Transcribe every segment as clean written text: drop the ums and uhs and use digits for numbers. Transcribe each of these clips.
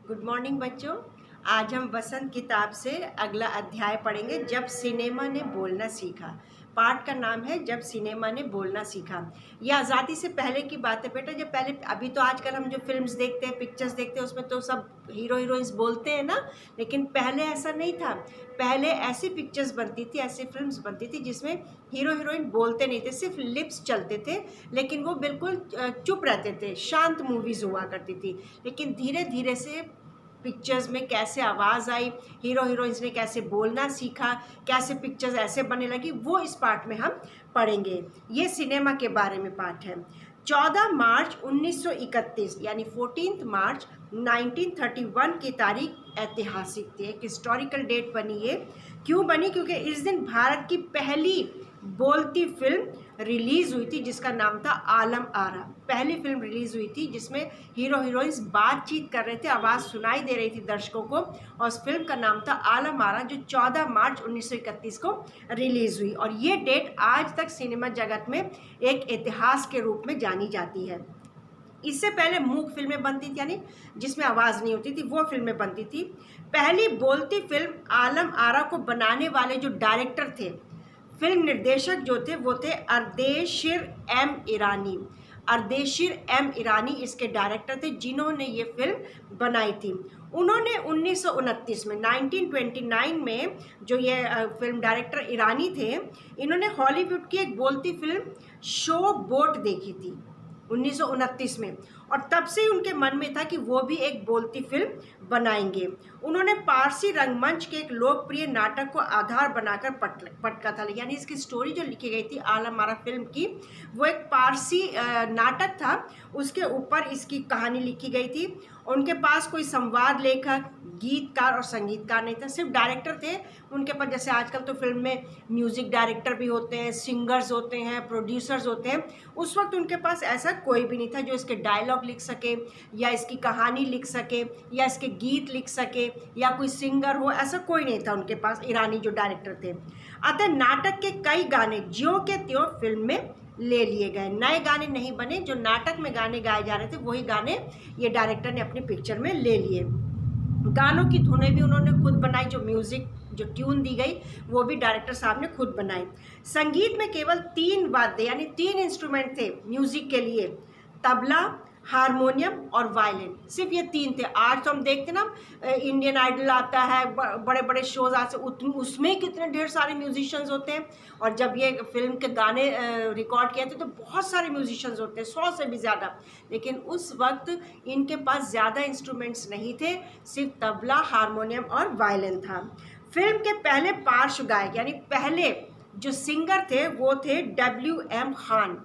Good morning बच्चों। आज हम वसंत किताब से अगला अध्याय पढ़ेंगे, जब सिनेमा ने बोलना सीखा। पाठ का नाम है जब सिनेमा ने बोलना सीखा। यह आज़ादी से पहले की बात है बेटा। जब पहले अभी तो आजकल हम जो फिल्म्स देखते हैं, पिक्चर्स देखते हैं, उसमें तो सब हीरो हीरोइंस बोलते हैं ना, लेकिन पहले ऐसा नहीं था। पहले ऐसी पिक्चर्स बनती थी, ऐसी फिल्म्स बनती थी जिसमें हीरो हीरोइन बोलते नहीं थे, सिर्फ लिप्स चलते थे, लेकिन वो बिल्कुल चुप रहते थे। शांत मूवीज़ हुआ करती थी। लेकिन धीरे धीरे से पिक्चर्स में कैसे आवाज़ आई, हीरो हीरोइंस ने कैसे बोलना सीखा, कैसे पिक्चर्स ऐसे बनने लगी, वो इस पाठ में हम पढ़ेंगे। ये सिनेमा के बारे में पाठ है। 14 मार्च 1931 यानी 14 मार्च 1931 की तारीख ऐतिहासिक थी, एक हिस्टोरिकल डेट बनी है। क्यों बनी? क्योंकि इस दिन भारत की पहली बोलती फिल्म रिलीज़ हुई थी जिसका नाम था आलम आरा। पहली फिल्म रिलीज़ हुई थी जिसमें हीरो हीरोइंस बातचीत कर रहे थे, आवाज़ सुनाई दे रही थी दर्शकों को, और उस फिल्म का नाम था आलम आरा, जो 14 मार्च 1931 को रिलीज़ हुई। और ये डेट आज तक सिनेमा जगत में एक इतिहास के रूप में जानी जाती है। इससे पहले मूक फिल्में बनती थी, यानी जिसमें आवाज़ नहीं होती थी, वो फिल्में बनती थी। पहली बोलती फिल्म आलम आरा को बनाने वाले जो डायरेक्टर थे, फिल्म निर्देशक जो थे, वो थे अर्देशीर एम ईरानी। अर्देशीर एम ईरानी इसके डायरेक्टर थे, जिन्होंने ये फिल्म बनाई थी। उन्होंने 1929 में 1929 में जो ये फिल्म डायरेक्टर ईरानी थे, इन्होंने हॉलीवुड की एक बोलती फिल्म शो बोट देखी थी 1929 में, और तब से ही उनके मन में था कि वो भी एक बोलती फिल्म बनाएंगे। उन्होंने पारसी रंगमंच के एक लोकप्रिय नाटक को आधार बनाकर पटकथा लिया, यानी इसकी स्टोरी जो लिखी गई थी आलम आरा फिल्म की, वो एक पारसी नाटक था, उसके ऊपर इसकी कहानी लिखी गई थी। उनके पास कोई संवाद लेखक, गीतकार और संगीतकार नहीं था, सिर्फ डायरेक्टर थे उनके पास। जैसे आजकल तो फिल्म में म्यूज़िक डायरेक्टर भी होते हैं, सिंगर्स होते हैं, प्रोड्यूसर्स होते हैं। उस वक्त उनके पास ऐसा कोई भी नहीं था जो इसके डायलॉग लिख सके, या इसकी कहानी लिख सके, या इसके गीत लिख सके, या कोई सिंगर हो, ऐसा कोई नहीं था उनके पास, ईरानी जो डायरेक्टर थे। अतः नाटक के कई गाने ज्यों के त्यों फिल्म में ले लिए गए, नए गाने नहीं बने। जो नाटक में गाने गाए जा रहे थे वही गाने ये डायरेक्टर ने अपनी पिक्चर में ले लिए। गानों की धुनें भी उन्होंने खुद बनाई, जो म्यूज़िक जो ट्यून दी गई वो भी डायरेक्टर साहब ने खुद बनाई। संगीत में केवल 3 वाद्य यानी 3 इंस्ट्रूमेंट थे म्यूज़िक के लिए, तबला, हारमोनियम और वायलिन, सिर्फ ये 3 थे। आज तो हम देखते ना, इंडियन आइडल आता है, बड़े बड़े शोज आते, उसमें कितने ढेर सारे म्यूजिशियंस होते हैं। और जब ये फिल्म के गाने रिकॉर्ड किए थे तो बहुत सारे म्यूजिशियंस होते हैं, 100 से भी ज़्यादा। लेकिन उस वक्त इनके पास ज़्यादा इंस्ट्रूमेंट्स नहीं थे, सिर्फ तबला, हारमोनियम और वायलिन था। फिल्म के पहले पार्श्व गायक यानी पहले जो सिंगर थे वो थे WM खान।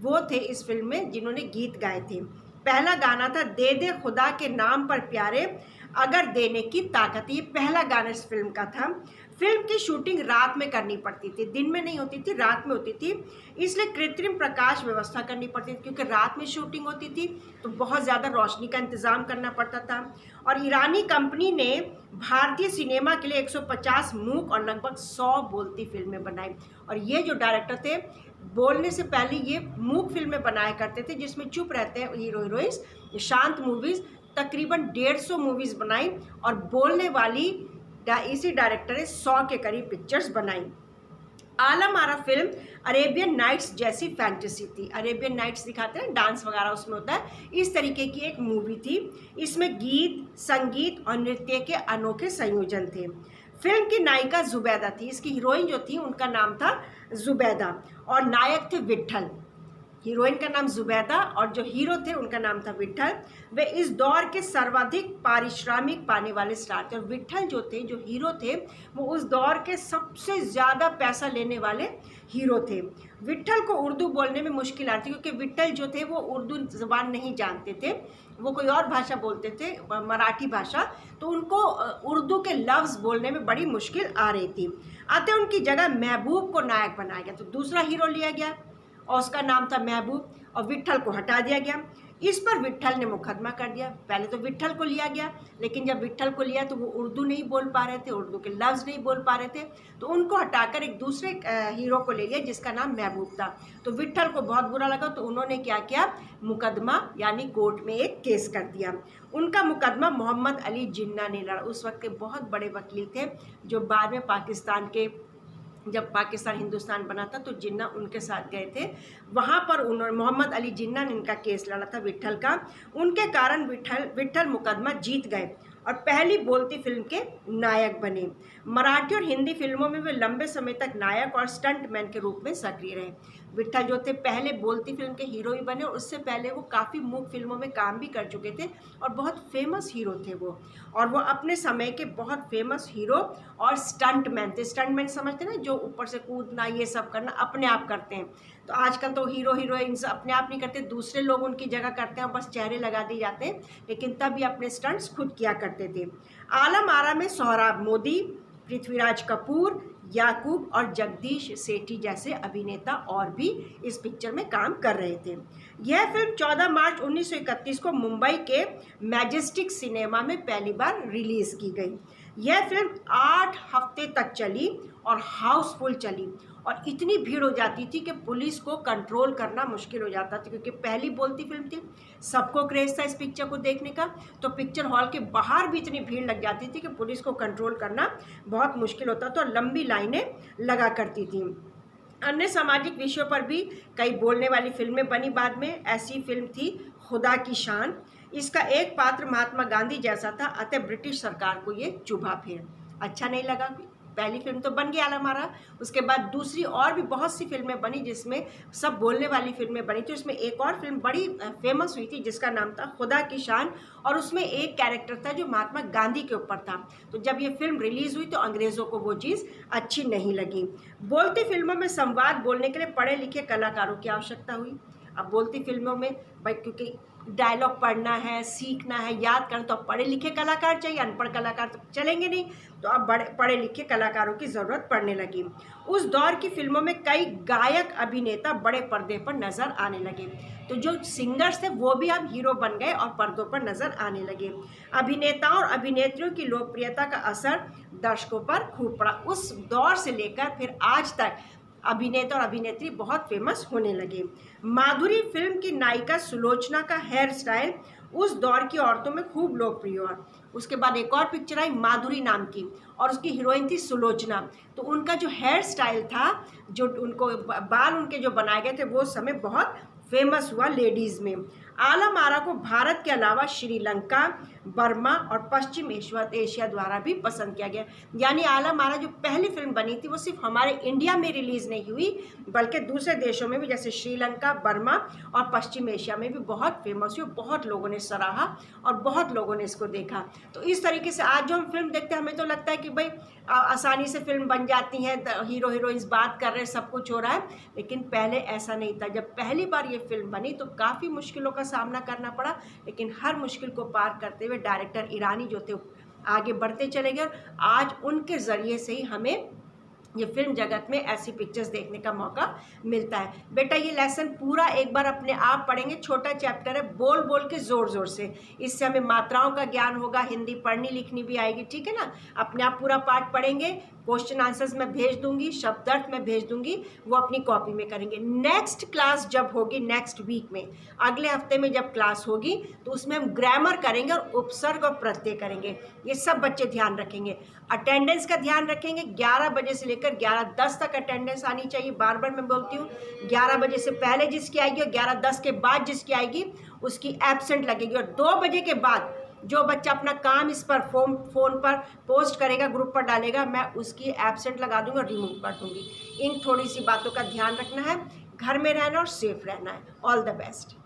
वो थे इस फिल्म में जिन्होंने गीत गाए थे। पहला गाना था दे दे खुदा के नाम पर प्यारे, अगर देने की ताकत। ये पहला गाना इस फिल्म का था। फिल्म की शूटिंग रात में करनी पड़ती थी, दिन में नहीं होती थी, रात में होती थी। इसलिए कृत्रिम प्रकाश व्यवस्था करनी पड़ती थी, क्योंकि रात में शूटिंग होती थी तो बहुत ज़्यादा रोशनी का इंतज़ाम करना पड़ता था। और ईरानी कंपनी ने भारतीय सिनेमा के लिए 150 मूक और लगभग 100 बोलती फिल्में बनाई। और ये जो डायरेक्टर थे, बोलने से पहले ये मूक फिल्में बनाया करते थे, जिसमें चुप रहते हैं हीरो हीरोइंस, शांत मूवीज़। तकरीबन 150 मूवीज़ बनाई, और बोलने वाली इसी डायरेक्टर ने 100 के करीब पिक्चर्स बनाई। Alam Ara film Arabian nights जैसी फैंटेसी थी। अरेबियन नाइट्स दिखाते हैं, डांस वगैरह उसमें होता है, इस तरीके की एक मूवी थी। इसमें गीत, संगीत और नृत्य के अनोखे संयोजन थे। फिल्म की नायिका जुबैदा थी। इसकी हीरोइन जो थी उनका नाम था जुबैदा, और नायक थे विट्ठल। हीरोइन का नाम जुबैदा और जो हीरो थे उनका नाम था विट्ठल। वे इस दौर के सर्वाधिक पारिश्रमिक पाने वाले स्टार थे। और विट्ठल जो थे, जो हीरो थे, वो उस दौर के सबसे ज़्यादा पैसा लेने वाले हीरो थे। विट्ठल को उर्दू बोलने में मुश्किल आती, क्योंकि विट्ठल जो थे वो उर्दू ज़बान नहीं जानते थे, वो कोई और भाषा बोलते थे, मराठी भाषा, तो उनको उर्दू के लफ्ज़ बोलने में बड़ी मुश्किल आ रही थी। अतः उनकी जगह महबूब को नायक बनाया गया, तो दूसरा हीरो लिया गया और उसका नाम था महबूब, और विट्ठल को हटा दिया गया। इस पर विट्ठल ने मुकदमा कर दिया। पहले तो विट्ठल को लिया गया, लेकिन जब विट्ठल को लिया तो वो उर्दू नहीं बोल पा रहे थे, उर्दू के लफ्ज़ नहीं बोल पा रहे थे, तो उनको हटाकर एक दूसरे हीरो को ले लिया जिसका नाम महबूब था। तो विट्ठल को बहुत बुरा लगा, तो उन्होंने क्या किया, मुकदमा यानी कोर्ट में एक केस कर दिया। उनका मुकदमा मोहम्मद अली जिन्ना ने लड़ा। उस वक्त के बहुत बड़े वकील थे, जो बाद में पाकिस्तान के, जब पाकिस्तान हिंदुस्तान बना था तो जिन्ना उनके साथ गए थे। वहाँ पर उन्होंने, मोहम्मद अली जिन्ना ने इनका केस लड़ा था विट्ठल का। उनके कारण विट्ठल मुकदमा जीत गए और पहली बोलती फिल्म के नायक बने। मराठी और हिंदी फिल्मों में वे लंबे समय तक नायक और स्टंटमैन के रूप में सक्रिय रहे। विट्ठल जो थे पहले बोलती फिल्म के हीरो ही बने, और उससे पहले वो काफ़ी मूक फिल्मों में काम भी कर चुके थे और बहुत फेमस हीरो थे वो। और वो अपने समय के बहुत फेमस हीरो और स्टंटमैन थे। स्टंटमैन समझते ना, जो ऊपर से कूदना ये सब करना अपने आप करते हैं। तो आजकल तो हीरो हीरोइंस अपने आप नहीं करते, दूसरे लोग उनकी जगह करते हैं, बस चेहरे लगा दिए जाते हैं, लेकिन तब ये अपने स्टंट्स खुद किया करते थे। आलम आरा में सोहराब मोदी, पृथ्वीराज कपूर, याकूब और जगदीश सेठी जैसे अभिनेता और भी इस पिक्चर में काम कर रहे थे। यह फिल्म 14 मार्च 1931 को मुंबई के मैजेस्टिक सिनेमा में पहली बार रिलीज की गई। यह फिल्म 8 हफ्ते तक चली और हाउसफुल चली, और इतनी भीड़ हो जाती थी कि पुलिस को कंट्रोल करना मुश्किल हो जाता था, क्योंकि पहली बोलती फिल्म थी, सबको क्रेज था इस पिक्चर को देखने का। तो पिक्चर हॉल के बाहर भी इतनी भीड़ लग जाती थी कि पुलिस को कंट्रोल करना बहुत मुश्किल होता था और लंबी लाइनें लगा करती थी। अन्य सामाजिक विषयों पर भी कई बोलने वाली फिल्में बनी बाद में। ऐसी फिल्म थी खुदा की शान। इसका एक पात्र महात्मा गांधी जैसा था, अतः ब्रिटिश सरकार को ये चुभा फिर अच्छा नहीं लगा। पहली फिल्म तो बन गई आलम आरा, उसके बाद दूसरी और भी बहुत सी फिल्में बनी जिसमें सब बोलने वाली फिल्में बनी थी। उसमें एक और फिल्म बड़ी फेमस हुई थी जिसका नाम था खुदा की शान, और उसमें एक कैरेक्टर था जो महात्मा गांधी के ऊपर था। तो जब ये फिल्म रिलीज़ हुई तो अंग्रेज़ों को वो चीज़ अच्छी नहीं लगी। बोलती फिल्मों में संवाद बोलने के लिए पढ़े लिखे कलाकारों की आवश्यकता हुई। अब बोलती फिल्मों में भाई, क्योंकि डायलॉग पढ़ना है, सीखना है, याद करना, तो अब पढ़े लिखे कलाकार चाहिए, अनपढ़ कलाकार तो चलेंगे नहीं। तो अब बड़े पढ़े लिखे कलाकारों की ज़रूरत पड़ने लगी। उस दौर की फिल्मों में कई गायक अभिनेता बड़े पर्दे पर नज़र आने लगे। तो जो सिंगर्स थे वो भी अब हीरो बन गए और पर्दों पर नज़र आने लगे। अभिनेताओं और अभिनेत्रियों की लोकप्रियता का असर दर्शकों पर खूब पड़ा। उस दौर से लेकर फिर आज तक अभिनेता और अभिनेत्री बहुत फेमस होने लगे। माधुरी फिल्म की नायिका सुलोचना का हेयर स्टाइल उस दौर की औरतों में खूब लोकप्रिय हुआ। उसके बाद एक और पिक्चर आई माधुरी नाम की, और उसकी हीरोइन थी सुलोचना। तो उनका जो हेयर स्टाइल था, जो उनको बाल उनके जो बनाए गए थे, वो समय बहुत फेमस हुआ लेडीज़ में। आलम आरा को भारत के अलावा श्रीलंका, बर्मा और पश्चिम एशिया द्वारा भी पसंद किया गया। यानी आलम आरा जो पहली फिल्म बनी थी वो सिर्फ हमारे इंडिया में रिलीज़ नहीं हुई, बल्कि दूसरे देशों में भी, जैसे श्रीलंका, बर्मा और पश्चिम एशिया में भी बहुत फेमस हुई। बहुत लोगों ने सराहा और बहुत लोगों ने इसको देखा। तो इस तरीके से आज जो हम फिल्म देखते हैं हमें तो लगता है कि भाई आसानी से फिल्म बन जाती है, हीरो हीरोइंस बात कर रहे हैं, सब कुछ हो रहा है, लेकिन पहले ऐसा नहीं था। जब पहली बार ये फिल्म बनी तो काफ़ी मुश्किलों का सामना करना पड़ा, लेकिन हर मुश्किल को पार करते हुए डायरेक्टर ईरानी जो थे आगे बढ़ते चले गए। आज उनके ज़रिए से ही हमें ये फिल्म जगत में ऐसी पिक्चर्स देखने का मौका मिलता है। बेटा ये लेसन पूरा एक बार अपने आप पढ़ेंगे, छोटा चैप्टर है, बोल बोल के ज़ोर ज़ोर से, इससे हमें मात्राओं का ज्ञान होगा, हिंदी पढ़नी लिखनी भी आएगी, ठीक है ना। अपने आप पूरा पाठ पढ़ेंगे, क्वेश्चन आंसर्स मैं भेज दूंगी, शब्दार्थ मैं भेज दूंगी, वो अपनी कॉपी में करेंगे। नेक्स्ट क्लास जब होगी, नेक्स्ट वीक में, अगले हफ्ते में जब क्लास होगी तो उसमें हम ग्रामर करेंगे और उपसर्ग और प्रत्यय करेंगे। ये सब बच्चे ध्यान रखेंगे। अटेंडेंस का ध्यान रखेंगे, 11 बजे से लेकर 11:10 तक अटेंडेंस आनी चाहिए। बार बार मैं बोलती हूँ, 11 बजे से पहले जिसकी आएगी और 11:10 के बाद जिसकी आएगी उसकी एब्सेंट लगेगी। और 2 बजे के बाद जो बच्चा अपना काम इस पर फ़ोन पर पोस्ट करेगा, ग्रुप पर डालेगा, मैं उसकी एब्सेंट लगा दूंगी और रिमूव कर दूंगी। इन थोड़ी सी बातों का ध्यान रखना है, घर में रहना और सेफ रहना है। All the best.